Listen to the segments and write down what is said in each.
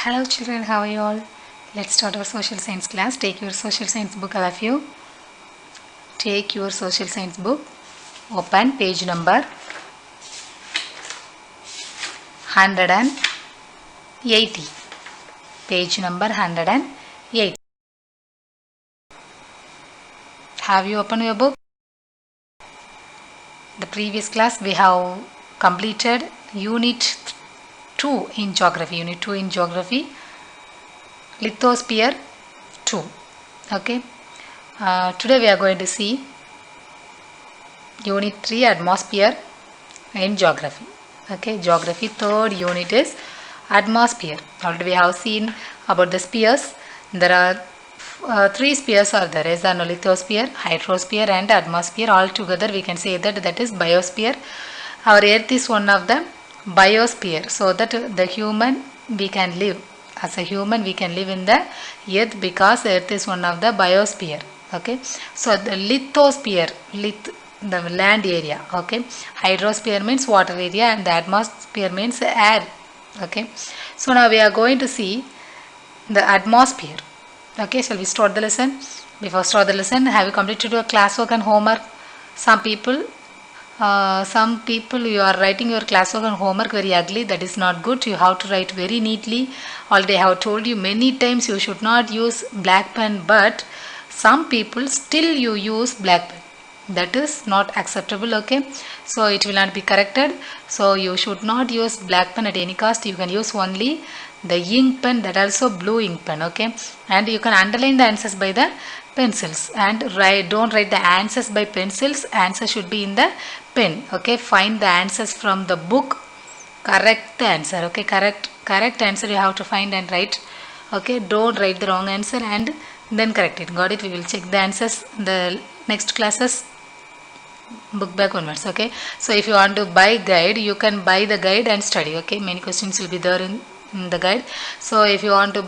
Hello children, how are you all? Let's start our social science class. Take your social science book, all of you. Take your social science book. Open page number 180. Page number 180. Have you opened your book? The previous class we have completed Unit 2 in Geography. Unit 2 in Geography. Lithosphere 2. Okay. Today we are going to see Unit 3 Atmosphere in Geography. Okay, Geography third unit is Atmosphere. Already we have seen about the spheres. There are three spheres are there, as an lithosphere, hydrosphere and atmosphere. All together we can say that is biosphere. Our earth is one of the biosphere, so that the human we can live. As a human we can live in the earth because earth is one of the biosphere. Okay, so the lithosphere, the land area. Okay, hydrosphere means water area and the atmosphere means air. Okay, so now we are going to see the atmosphere. Okay, shall we start the lesson? Before start the lesson, have you completed your classwork and homework? Some people you are writing your classwork and homework very ugly. That is not good. You have to write very neatly. Already I have told you many times you should not use black pen, but some people still you use black pen. That is not acceptable. Okay, so it will not be corrected. So you should not use black pen at any cost. You can use only the ink pen, that also blue ink pen. Okay, and you can underline the answers by the pencils and don't write the answers by pencils. Answer should be in the pen. Okay, find the answers from the book, correct the answer. Okay, correct answer you have to find and write. Okay, don't write the wrong answer and then correct it. Got it? We will check the answers in the next classes, book back onwards. Okay, so if you want to buy guide, you can buy the guide and study. Okay, many questions will be there in the guide. So if you want to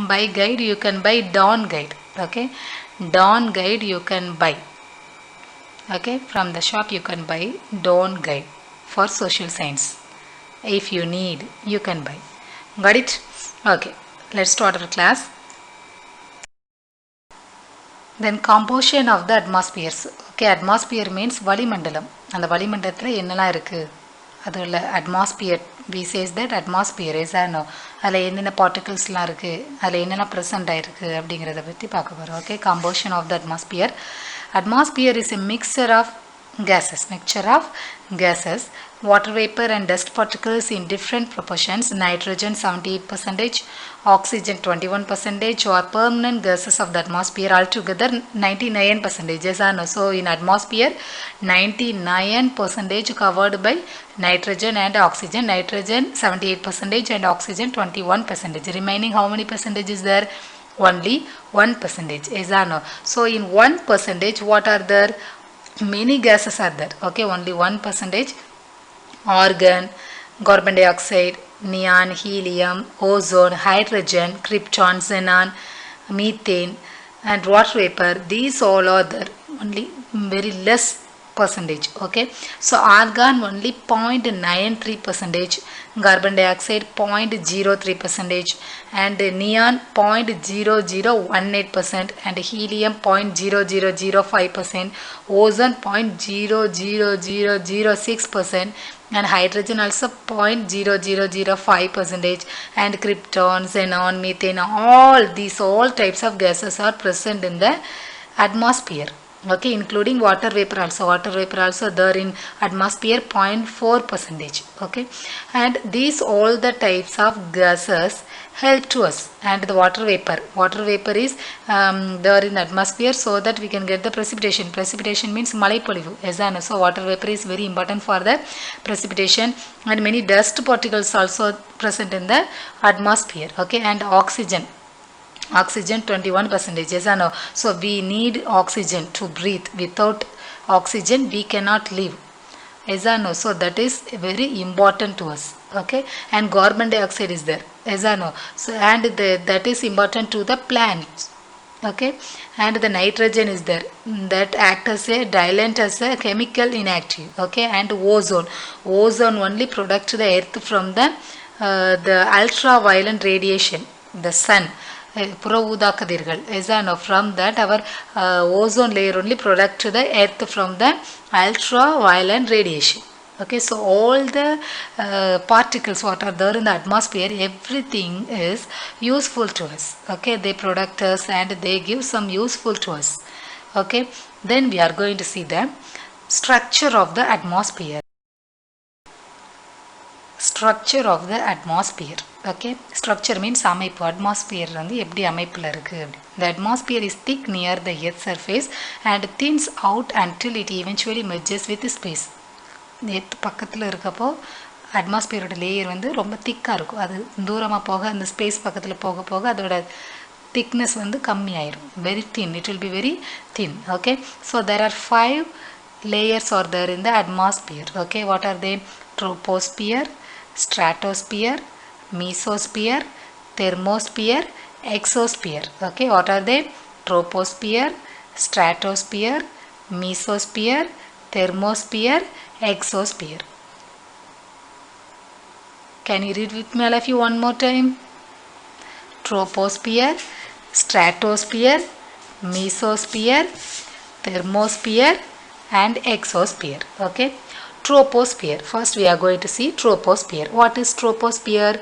buy guide, you can buy Dawn guide. Okay, Dawn guide you can buy. Okay, from the shop you can buy Dawn guide for social science. If you need, you can buy. Got it? Okay, let's start our class. Then composition of the atmospheres. Okay, atmosphere means வளிமண்டலம். அந்த வளிமண்டலத்தில் என்னெல்லாம் இருக்குது அதில் atmosphere, we says that atmosphere is அதில் என்னென்ன பார்ட்டிகல்ஸ்லாம் இருக்குது, அதில் என்னெல்லாம் ப்ரெசென்ட் ஆகிருக்கு அப்படிங்கிறத பற்றி பார்க்க போகிறோம். Okay, composition of the atmosphere. Atmosphere is a mixture of gases, water vapor and dust particles in different proportions. Nitrogen 78%, oxygen 21% are permanent gases of the atmosphere. Altogether 99%. Yes or no? So in atmosphere 99% covered by nitrogen and oxygen. Nitrogen 78% and oxygen 21%. Remaining how many percentage is there? Only 1%. Yes or no? So in 1% what are there? Many gases are there. Okay, only 1%. Argon, carbon dioxide, neon, helium, ozone, hydrogen, krypton, xenon, methane and water vapor. These all are there. Only very less percentage. Okay, so argon only 0.93%, carbon dioxide 0.03% and neon 0.0018% and helium 0.0005%, ozone 0.00006% and hydrogen also 0.0005% and krypton, xenon, methane, all types of gases are present in the atmosphere. Okay, including water vapor also. Water vapor also there in atmosphere 0.4%. Okay, and these all the types of gases help to us. And the water vapor is there in atmosphere so that we can get the precipitation. Precipitation means malaipolivu. So water vapor is very important for the precipitation and many dust particles also present in the atmosphere. Okay, and oxygen 21%. Yes or no? So we need oxygen to breathe. Without oxygen we cannot live. Yes or no? So that is very important to us. Okay, and carbon dioxide is there. Yes or no? So and that is important to the plants. Okay, and the nitrogen is there, that act as a diluent, as a chemical inactive. Okay, and ozone only protect the earth from the the ultraviolet radiation, the sun, புற ஊதாக்கதிர்கள் is from that our ozone layer only protect the earth from the ultraviolet radiation. Okay, so all the particles what are there in the atmosphere, everything is useful to us. Okay, they protect us and they give some useful to us. Okay, then we are going to see the structure of the atmosphere. Structure of the atmosphere. Okay, structure means அமைப்பு. atmosphere வந்து எப்படி அமைப்பில் இருக்கு. The atmosphere is thick near the earth surface and thins out until it eventually merges with space. Earth பக்கத்தில் இருக்கப்போ அட்மாஸ்பியரோட layer வந்து ரொம்ப திக்காக இருக்கும். அது தூரமாக போக அந்த ஸ்பேஸ் பக்கத்தில் போக போக அதோட திக்னஸ் வந்து கம்மியாயிரும். Very thin, it will be very thin. Okay, so there are 5 layers are there in the atmosphere. Okay, what are they? Troposphere, stratosphere, mesosphere, thermosphere, exosphere. Okay, what are they? Troposphere, stratosphere, mesosphere, thermosphere, exosphere. Can you read with me all of you one more time? Troposphere, stratosphere, mesosphere, thermosphere and exosphere. Okay, troposphere. First we are going to see troposphere. What is troposphere?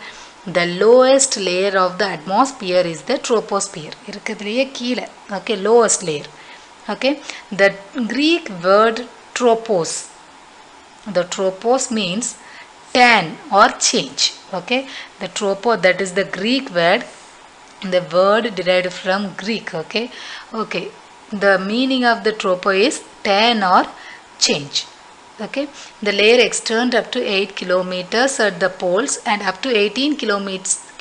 The lowest layer of the atmosphere is the troposphere. இருக்குதுலயே கீழே. Okay, lowest layer. Okay, the Greek word tropos. The tropos means turn or change. Okay, the tropo, that is the Greek word. The word derived from Greek. Okay, okay. The meaning of the tropo is turn or change. Okay, the layer extends up to 8 kilometers at the poles and up to 18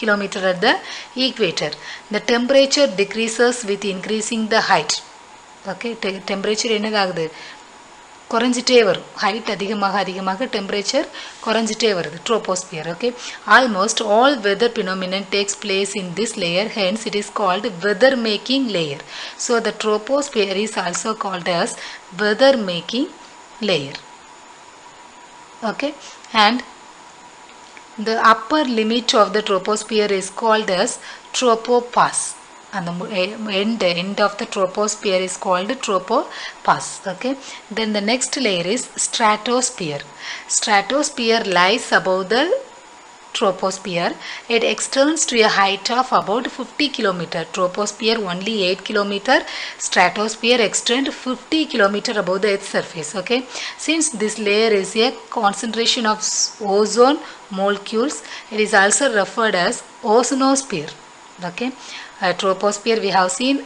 kilometers at the equator. The temperature decreases with increasing the height. Okay, temperature என்னதாகுது? குறைஞ்சிட்டே வரும். Height அதிகமாக அதிகமாக temperature குறைஞ்சிட்டே வருது. Troposphere. Okay, almost all weather phenomenon takes place in this layer, hence it is called weather making layer. So the troposphere is also called as weather making layer. Okay, and the upper limit of the troposphere is called as tropopause. And the end of the troposphere is called tropopause. Okay, then the next layer is stratosphere. Stratosphere lies above the troposphere. It extends to a height of about 50 km. Troposphere only 8 km. Stratosphere extends 50 km above the earth's surface. Okay, since this layer is a concentration of ozone molecules, it is also referred as ozonosphere. Okay, troposphere we have seen,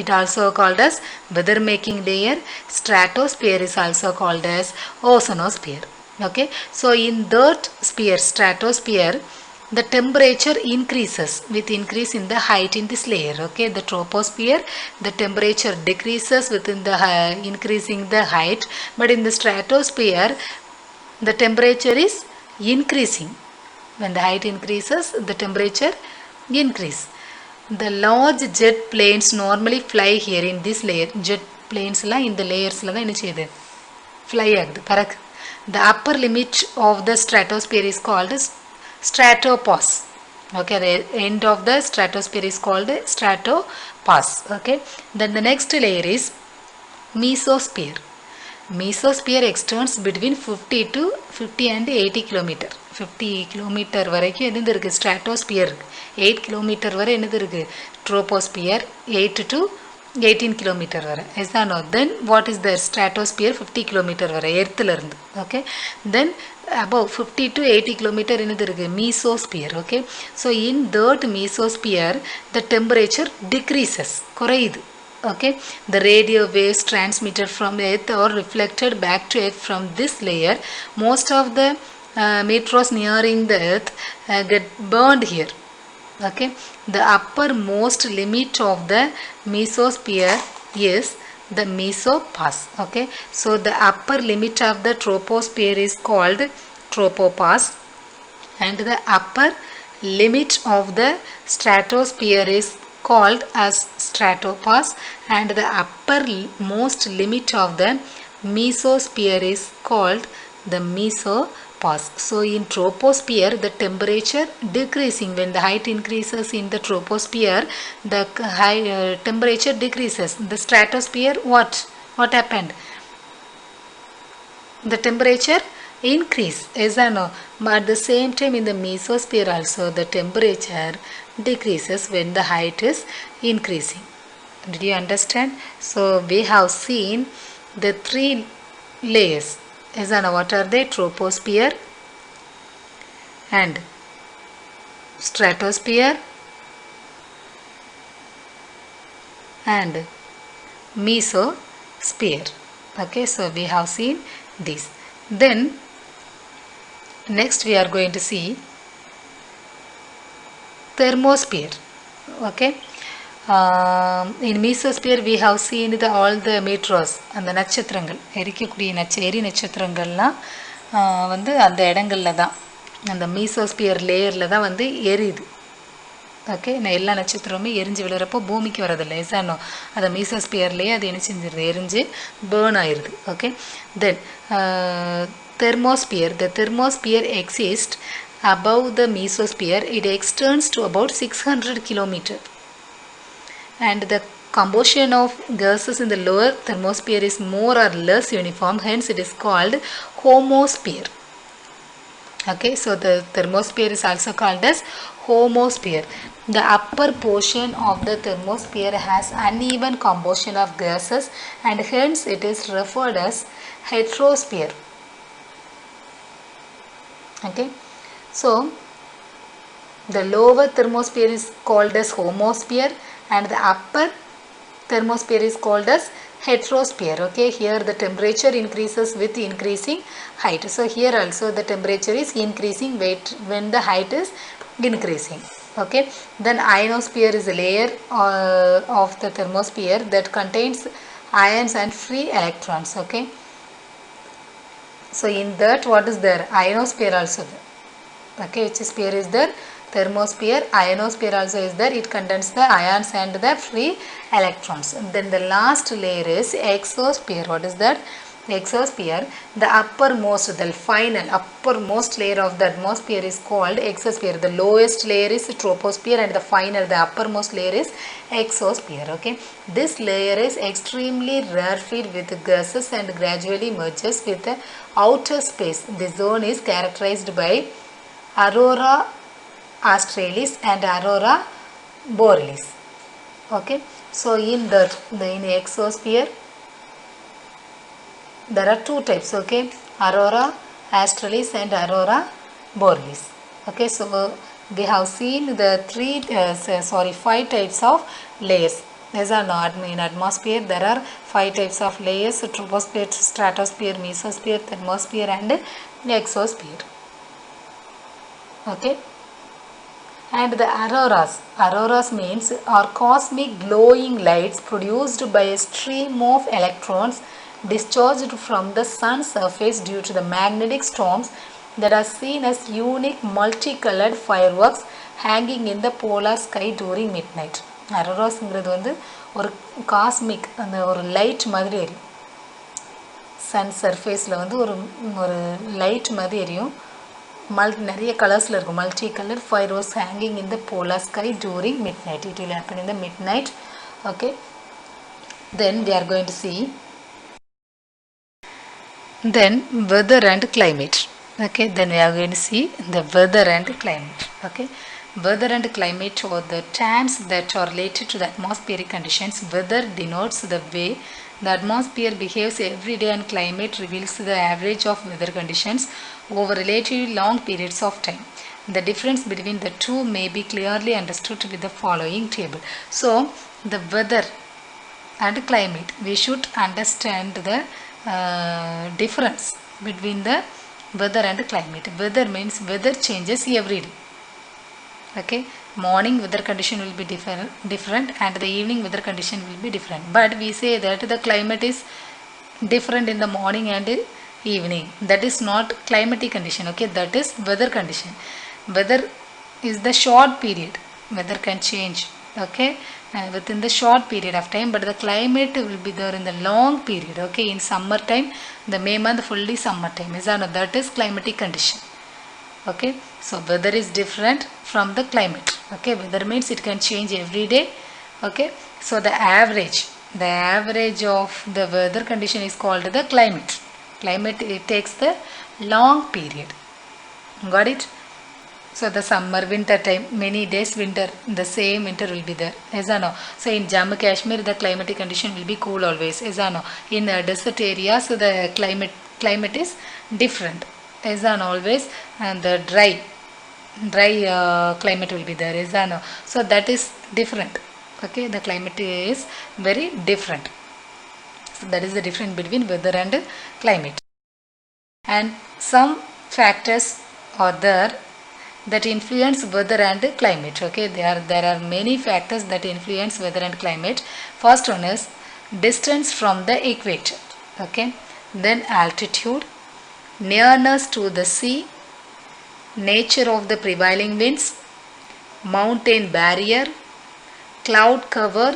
it also called as weather making layer. Stratosphere is also called as ozonosphere. Okay, so in that sphere, stratosphere, the temperature increases with increase in the height in this layer. Okay, the troposphere, the temperature decreases within the increasing the height, but in the stratosphere the temperature is increasing. When the height increases, the temperature increase. The large jet planes normally fly here in this layer. Jet planes la in the layers la என்ன செய்யுது? Fly ஆகுது, பறக்கு. The upper limit of the stratosphere is called stratopause. Okay, the end of the stratosphere is called stratopause. Okay, then the next layer is mesosphere. Mesosphere extends between 50 and 80 kilometer. 50 kilometer வரைக்கும் என்னது இருக்கு? Stratosphere. 8 kilometer வரை என்னது இருக்கு? Troposphere. 8 to 18 kilometer வரை. Is that not? Then what is the stratosphere? 50 kilometer வரை எர்த்தில் இருந்து. Okay, then above 50 to 80 kilometer என்னது இருக்கு? mesosphere. Okay, so in that mesosphere the temperature decreases, குறையுது. Okay, the radio waves transmitted from earth or reflected back to earth from this layer. Most of the meteors nearing the earth get burned here. Okay, the uppermost limit of the mesosphere is the mesopause. Okay, so the upper limit of the troposphere is called tropopause and the upper limit of the stratosphere is called as stratopause and the uppermost limit of the mesosphere is called the mesopause. pass. So in troposphere, the temperature decreasing. When the height increases in the troposphere, the temperature decreases. The stratosphere, what happened? The temperature increase, yes or no? But at the same time in the mesosphere also the temperature decreases when the height is increasing. Did you understand? So we have seen the three layers, yes or no? What are they? Troposphere and stratosphere and mesosphere. Okay, so we have seen this. Then next we are going to see thermosphere. Okay, in mesosphere we have seen all the meteors அந்த நட்சத்திரங்கள் எரிக்கக்கூடிய எரி நட்சத்திரங்கள்லாம் வந்து அந்த இடங்கள்ல தான் அந்த mesosphere லேயரில் தான் வந்து எரியுது. ஓகே, நான் எல்லா நட்சத்திரமுமே எரிஞ்சு விழுறப்போ பூமிக்கு வரதில்லை, எசானோ அதை மீசோஸ்பியர்லேயே அது என்ன செஞ்சிருது, எரிஞ்சு பேர்ன் ஆயிடுது. Okay, then thermosphere. The thermosphere exists above the mesosphere. It extends to about 600 kilometers. And the combustion of gases in the lower thermosphere is more or less uniform. Hence, it is called homosphere. Okay, so the thermosphere is also called as homosphere. The upper portion of the thermosphere has uneven combustion of gases and hence it is referred as heterosphere. Okay, so the lower thermosphere is called as homosphere and the upper thermosphere is called as heterosphere. Okay, here the temperature increases with increasing height. So here also the temperature is increasing when the height is increasing. Okay, then ionosphere is a layer of the thermosphere that contains ions and free electrons. Okay, so in that what is there? Ionosphere also there. Okay, which sphere is there? Thermosphere. Ionosphere also is there. It contains the ions and the free electrons. And then the last layer is exosphere. What is that? Exosphere. The uppermost, the final uppermost layer of the atmosphere is called exosphere. The lowest layer is troposphere and the final, the uppermost layer is exosphere. Okay, this layer is extremely rarefied with gases and gradually merges with the outer space. This zone is characterized by aurora australis and aurora borealis. Okay, so in exosphere there are two types. Okay, aurora australis and aurora borealis. Okay, so we have seen the five types of layers. These are not in atmosphere. There are 5 types of layers: troposphere, stratosphere, mesosphere, thermosphere and exosphere. Okay, and the auroras means are cosmic glowing lights produced by a stream of electrons discharged from the sun's surface due to the magnetic storms that are seen as unique multicolored fireworks hanging in the polar sky during midnight. Aurorasங்கிறது வந்து ஒரு cosmic அந்த ஒரு light மாதிரி எரியும். Sun சர்ஃபேஸில் வந்து ஒரு light மாதிரி எரியும். நிறைய கலர்ஸில் இருக்கும். Multi colour fire was hanging in the polar sky during midnight. It will happen in the midnight. Okay, then we are going to see then weather and climate. Okay, then we are going to see the weather and climate. Okay, weather and climate are the terms that are related to the atmospheric conditions. Weather denotes the way the atmosphere behaves every day and climate reveals the average of weather conditions over relatively long periods of time. The difference between the two may be clearly understood with the following table. So the weather and climate, we should understand the difference between the weather and climate. Weather means weather changes every day. Okay, morning weather condition will be different and the evening weather condition will be different, but we say that the climate is different in the morning and evening. That is not climatic condition. Okay, that is weather condition. Weather is the short period. Weather can change okay, within the short period of time, but the climate will be there in the long period, okay. In summer time, the May month fully summer time, that is climatic condition, okay. So weather is different from the climate, okay. Weather means it can change every day, okay. So the average of the weather condition is called the climate. It takes the long period, got it. So the summer, winter time, many days winter, the same winter will be there, yes or no. So in Jammu Kashmir, the climatic condition will be cool always, yes or no. In desert areas, so the climate is different, yes or no, always. And the dry climate will be there, yes or no. So that is different, okay. The climate is very different. So that is the difference between weather and climate. And some factors are there that influence weather and climate, okay. There are many factors that influence weather and climate. First one is distance from the equator, okay. Then altitude, nearness to the sea, nature of the prevailing winds, mountain barrier, cloud cover,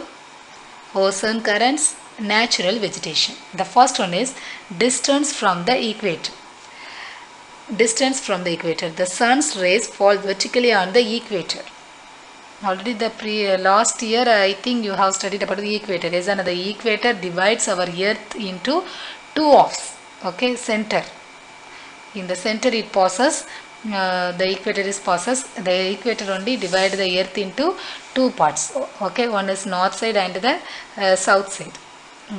ocean currents, natural vegetation. The first one is distance from the equator. Distance from the equator. The sun's rays fall vertically on the equator. Already the last year I think you have studied about the equator. Yes, and the equator divides our earth into two halves, okay. Center, in the center it passes, the equator is passes, the equator only divide the earth into two parts, okay. One is north side and the south side,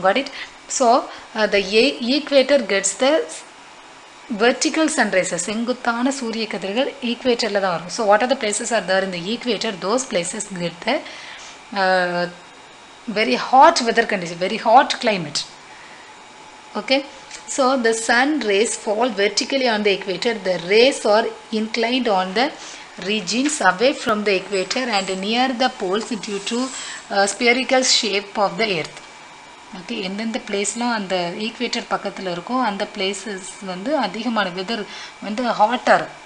got it. So the equator gets the vertical sun rays, செங்குத்தான சூரிய கதிர்கள் ஈக்குவேட்டரில் தான் வரும். So what are the places are there in the equator? Those places get the very hot weather condition, very hot climate, okay. So the sun rays fall vertically on the equator. The rays are inclined on the regions away from the equator and near the poles due to spherical shape of the earth, okay. எந்தெந்த பிளேஸ்லாம் அந்த equator பக்கத்தில் இருக்கோ அந்த places வந்து அதிகமான weather வந்து ஹாட்டாக இருக்கும்.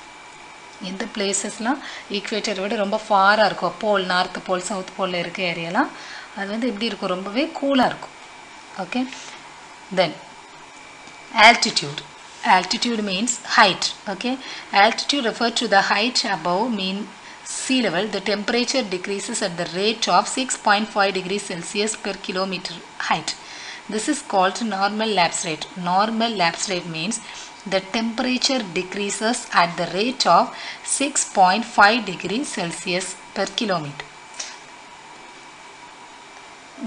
எந்த பிளேசஸ்லாம் ஈக்குவேட்டரை விட ரொம்ப ஃபாராக இருக்கும், போல், நார்த் போல், சவுத் போலில் இருக்க ஏரியாலாம், அது வந்து எப்படி இருக்கும், ரொம்பவே கூலாக இருக்கும், okay. Then altitude. Altitude means height, okay. Altitude refers to the height above mean sea level. The temperature decreases at the rate of 6.5 degrees Celsius per kilometer height. This is called normal lapse rate. Normal lapse rate means the temperature decreases at the rate of 6.5 degrees Celsius per kilometer.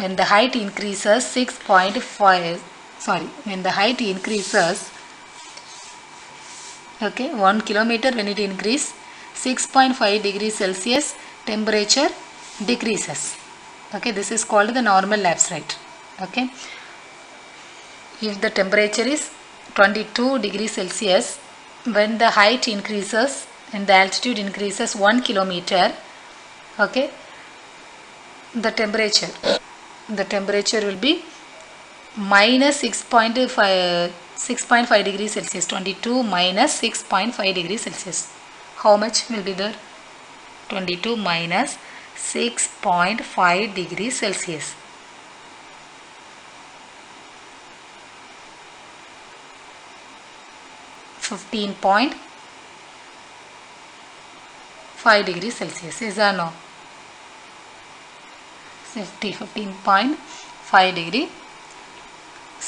When the height increases when the height increases, okay, 1 kilometer, when it increases 6.5 degrees Celsius, temperature decreases, okay. This is called the normal lapse rate, okay. If the temperature is 22 degrees Celsius, when the height increases and the altitude increases 1 kilometer, okay, the temperature will be minus 6.5 degrees Celsius. 22 minus 6.5 degrees Celsius. How much will be there? 22 minus 6.5 degrees Celsius. 15.5 degrees Celsius. Is or no? 15.5 degree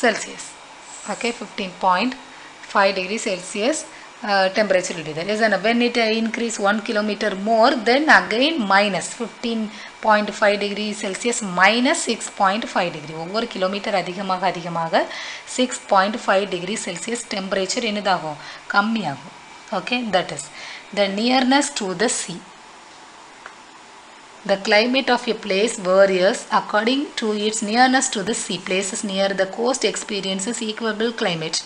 Celsius, okay. 15.5 degrees Celsius temperature will be there. Yes, and when it increase 1 kilometer more, then again minus 15.5 degrees Celsius minus 6.5 degree. ஒவ்வொரு kilometre அதிகமாக 6.5 degree Celsius temperature என்னதாகும், கம்மியாகும், okay. That is the nearness to the sea. The climate of a place varies according to its nearness to the sea. Places near the coast experiences equable climate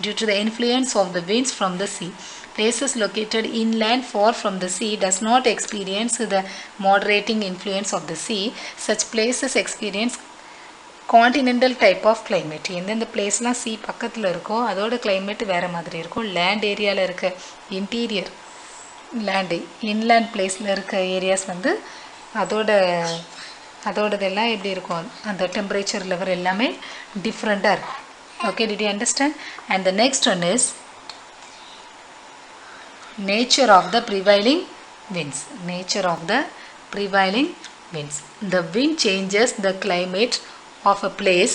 due to the influence of the winds from the sea. Places located inland far from the sea does not experience the moderating influence of the sea. Such places experience continental type of climate. எந்தெந்த பிளேஸ்லாம் sea பக்கத்தில் இருக்கோ அதோட climate வேறு மாதிரி இருக்கும். Land ஏரியாவில் இருக்க interior land inland பிளேஸில் இருக்க ஏரியாஸ் வந்து அதோட அதோடதெல்லாம் எப்படி இருக்கும், அந்த டெம்பரேச்சர் லெவல் எல்லாமே டிஃப்ரெண்ட்டாக இருக்கும். Okay, did you understand? And the next one is nature of the prevailing winds. Nature of the prevailing winds. The wind changes the climate of a place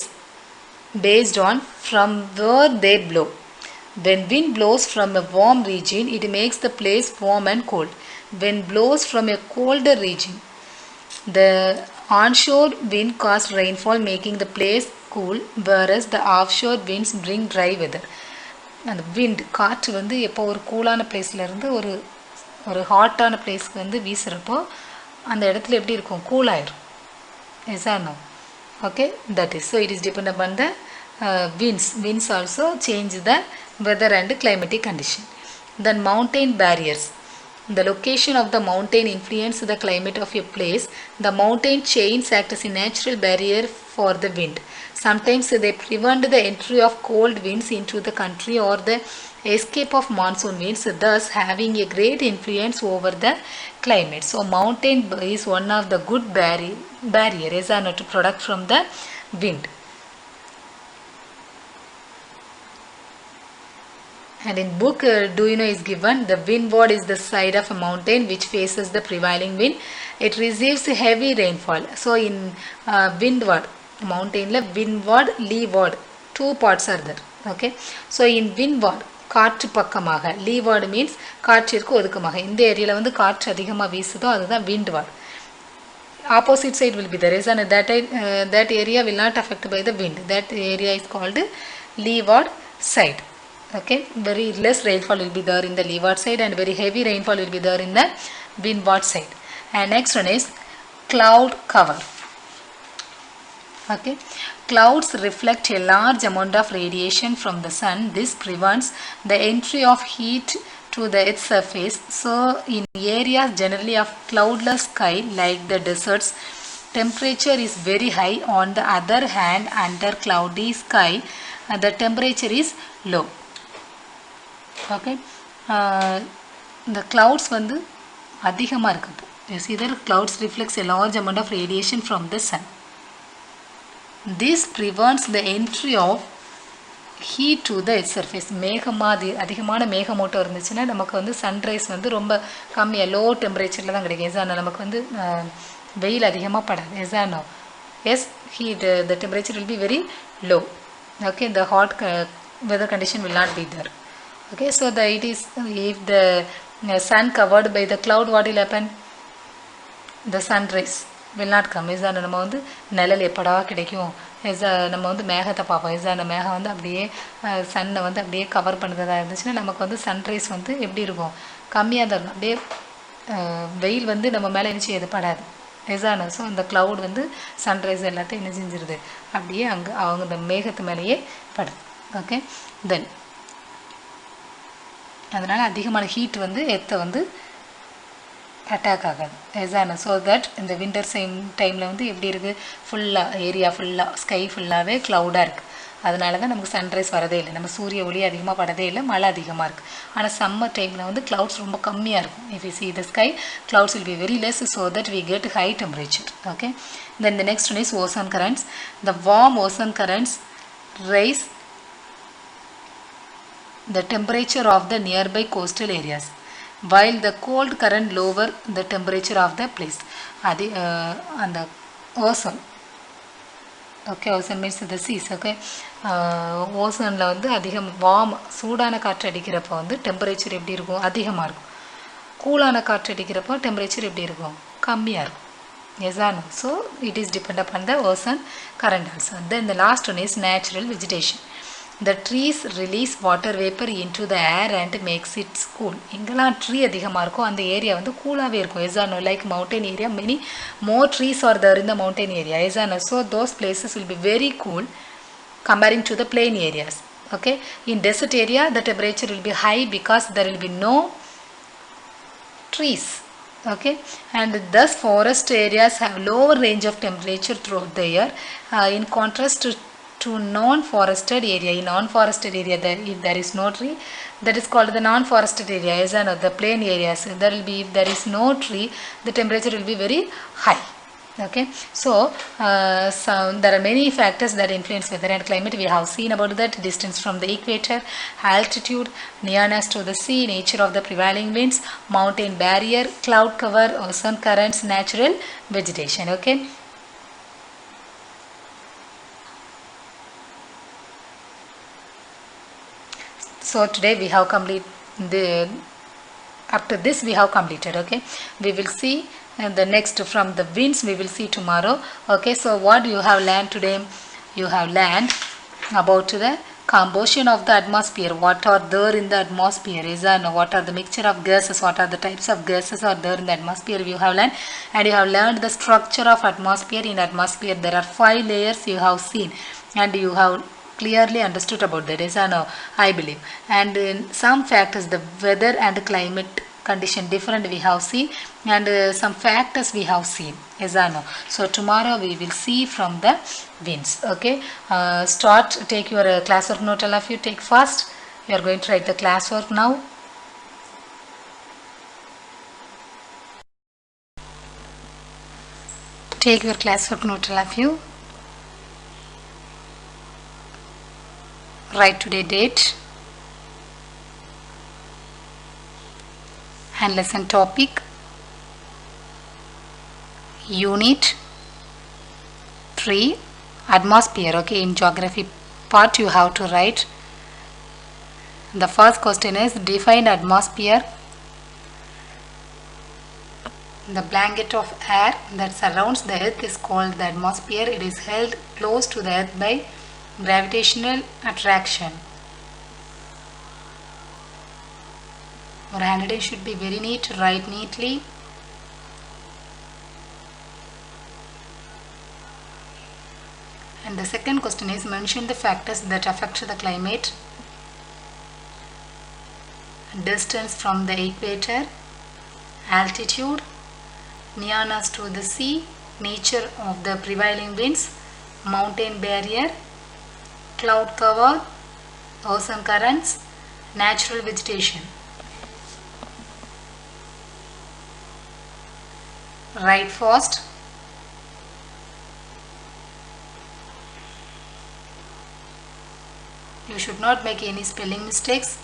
based on from where they blow. When wind blows from a warm region, it makes the place warm and cold. When blows from a colder region, the onshore wind causes rainfall, making the place cool, whereas the offshore winds bring dry weather. அந்த wind காற்று வந்து எப்போ ஒரு கூலான பிளேஸ்லேருந்து ஒரு ஒரு ஹாட்டான பிளேஸ்க்கு வந்து வீசுகிறப்போ அந்த இடத்துல எப்படி இருக்கும், கூலாயிரும். Yes or no? Okay, that is. So it is depend upon the winds also change the weather and climatic condition. Then mountain barriers. The location of the mountain influences the climate of a place. The mountain chains act as a natural barrier for the wind. Sometimes they prevent the entry of cold winds into the country or the escape of monsoon winds, thus having a great influence over the climate. So mountain is one of the good barriers to protect from the wind. And in book, do you know, is given the windward is the side of a mountain which faces the prevailing wind. It receives heavy rainfall. So in windward mountain la windward, leeward, two parts are there. Okay, so in windward காற்று பக்கமாக, leeward means காற்றிற்கு ஒதுக்கமாக, இந்த ஏரியாவில் வந்து காற்று அதிகமாக வீசுதோ அதுதான் windward. Opposite side will be there, and that area will not affected by the wind. That area is called leeward side. Okay, very less rainfall will be there in the leeward side and very heavy rainfall will be there in the windward side. And next one is cloud cover. Okay, clouds reflect a large amount of radiation from the sun. This prevents the entry of heat to the earth's surface. So in areas generally of cloudless sky like the deserts, temperature is very high. On the other hand, under cloudy sky the temperature is low. Okay, the clouds வந்து அதிகமாக இருக்குது. You see there, clouds reflects a large amount of radiation from the sun. This prevents the entry of heat to the earth's surface. மேகமாக அதிகமான மேகமூட்டம் இருந்துச்சுன்னா நமக்கு வந்து sunrise வந்து ரொம்ப கம்மியாக லோ டெம்பரேச்சரில் தான் கிடைக்கும். எஸ் ஆனால் நமக்கு வந்து வெயில் அதிகமாக படாது. Yes or no? Yes, heat, the temperature will be very low. Okay, the hot weather condition will not be there. Okay, so it is, if the sun covered by the cloud, what will happen? The sun rays will not come. is நம்ம வந்து நிழல் எப்படா கிடைக்கும், நம்ம வந்து மேகத்தை பார்ப்போம். அந்த மேகம் வந்து அப்படியே சன்னை வந்து அப்படியே கவர் பண்ணுறதா இருந்துச்சுன்னா நமக்கு வந்து சன்ரைஸ் வந்து எப்படி இருக்கும், கம்மியாக தான் இருக்கும். அப்படியே வெயில் வந்து நம்ம மேலே என்ன செய்யாது, படாது. எஸ்ஆன? ஸோ அந்த க்ளவுட் வந்து சன்ரைஸ் எல்லாத்தையும் என்ன செஞ்சிருது, அப்படியே அவங்க அந்த மேகத்து மேலேயே படுது. ஓகே, தென் அதனால் அதிகமான ஹீட் வந்து எர்த்தை வந்து அட்டாக் ஆகாது. எஸ்ஆன? ஸோ தட் இந்த வின்டர் டைமில் வந்து எப்படி இருக்குது, ஃபுல்லாக ஏரியா ஃபுல்லாக ஸ்கை ஃபுல்லாகவே க்ளவுடாக இருக்குது. அதனால தான் நமக்கு சன்ரைஸ் வரதே இல்லை, நம்ம சூரிய ஒளி அதிகமாக படதே இல்லை, மழை அதிகமாக இருக்குது. ஆனால் சம்மர் டைமில் வந்து க்ளவுட்ஸ் ரொம்ப கம்மியாக இருக்கும். If you see the sky, clouds will be very less, so that we get high temperature. Okay, then the next one is ocean currents. The warm ocean currents raise the temperature of the nearby coastal areas, while the cold current lower the temperature of the place. அது அந்த ozone. Okay, ozone means the seas. Okay, ஓசோனில் வந்து அதிகம் warm சூடான காற்று அடிக்கிறப்போ வந்து temperature எப்படி இருக்கும், அதிகமாக இருக்கும். கூலான காற்று அடிக்கிறப்போ டெம்பரேச்சர் எப்படி இருக்கும், கம்மியாக இருக்கும். Yes or no? So it is depend upon the ozone current also. Then the last one is natural vegetation. The trees release water vapor into the air and makes it cool. எங்கெல்லாம் ட்ரீ அதிகமாக இருக்கும் அந்த area வந்து கூலாகவே இருக்கும். Yes or no? Like mountain area, many more trees are there in the mountain area. Yes or no? So those places will be very cool comparing to the plain areas. Okay, in desert area the temperature will be high because there will be no trees. Okay, and thus forest areas have lower range of temperature throughout the year, in contrast to non-forested area. In non-forested area, if there is no tree, that is called the non-forested area. As I know, the plain areas, there will be, if there is no tree, the temperature will be very high. Okay, so there are many factors that influence weather and climate. We have seen about that: distance from the equator, altitude, nearness to the sea, nature of the prevailing winds, mountain barrier, cloud cover, ocean currents, natural vegetation. Okay. So today we have complete the up to this we have completed. Okay, we will see the next from the winds we will see tomorrow. Okay, so what you have learned today? You have learned about the composition of the atmosphere, what are there in the atmosphere is, and what are the mixture of gases, what are the types of gases are there in the atmosphere you have learned. And you have learned the structure of atmosphere. In atmosphere there are 5 layers you have seen, and you have clearly understood about that, is no, I believe. And in some factors, the weather and climate condition different we have seen, and some factors we have seen, is no. So tomorrow we will see from the winds. Okay, take your classwork note. All of you take fast. You are going to write the classwork now. Take your classwork note, all of you. Write today date and lesson topic, unit 3, atmosphere. Okay, in geography part you have to write. The first question is define atmosphere. The blanket of air that surrounds the earth is called the atmosphere. It is held close to the earth by gravitational attraction. Your handwriting should be very neat. Write neatly. And the second question is mention the factors that affect the climate. Distance from the equator, altitude, nearness to the sea, nature of the prevailing winds, mountain barrier, cloud cover, ocean currents, natural vegetation. Write fast. You should not make any spelling mistakes.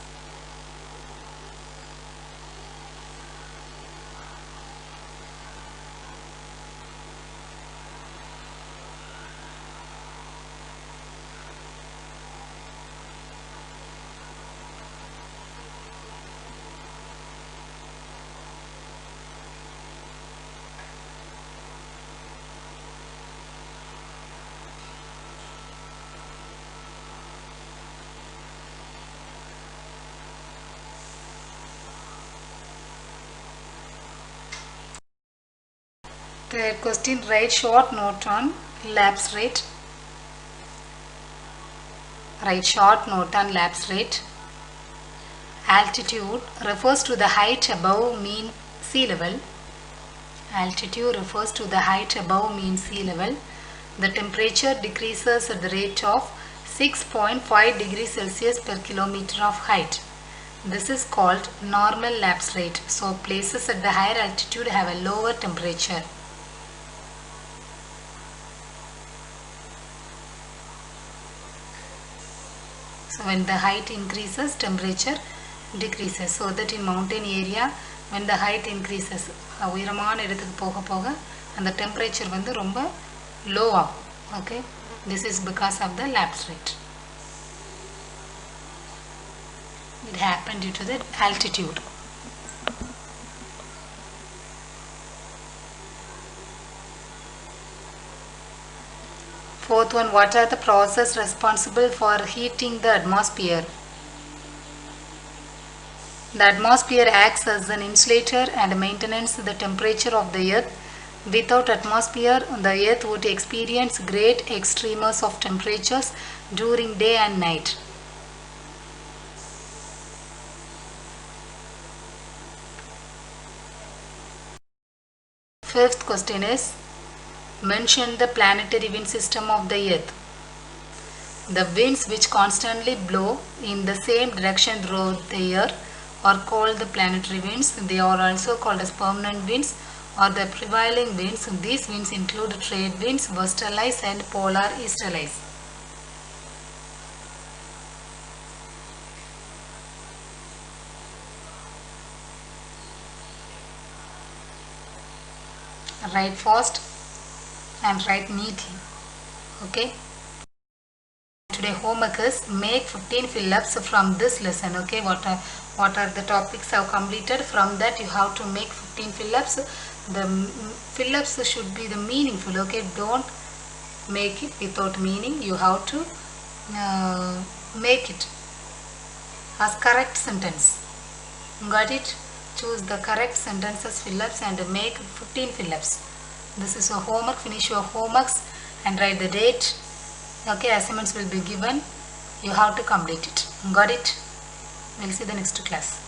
Third question, write short note on lapse rate. Write short note on lapse rate. Altitude refers to the height above mean sea level. Altitude refers to the height above mean sea level. The temperature decreases at the rate of 6.5 degrees Celsius per kilometer of height. This is called normal lapse rate. So places at the higher altitude have a lower temperature. So when the height increases, temperature decreases. So that in mountain area, when the height increases, உயரமான இடத்துக்கு போக போக அந்த temperature வந்து ரொம்ப low ஆகும். Okay, this is because of the lapse rate. It happened due to the altitude. Fourth one, what are the processes responsible for heating the atmosphere? The atmosphere acts as an insulator and maintains the temperature of the earth. Without atmosphere, the earth would experience great extremes of temperatures during day and night. Fifth question is, mention the planetary wind system of the earth. The winds which constantly blow in the same direction throughout the year are called the planetary winds. They are also called as permanent winds or the prevailing winds. These winds include trade winds, westerlies and polar easterlies. Write fast and write neatly. Okay. Today homework is make 15 fill-ups from this lesson. Okay, what are the topics I've completed? From that you have to make 15 fill-ups. The fill-ups should be the meaningful. Okay, don't make it without meaning. You have to make it as correct sentence. Got it? Choose the correct sentences, fill-ups, and make 15 fill-ups. This is your homework. Finish your homeworks and write the date. Okay, assignments will be given. You have to complete it. Got it? We'll see the next class.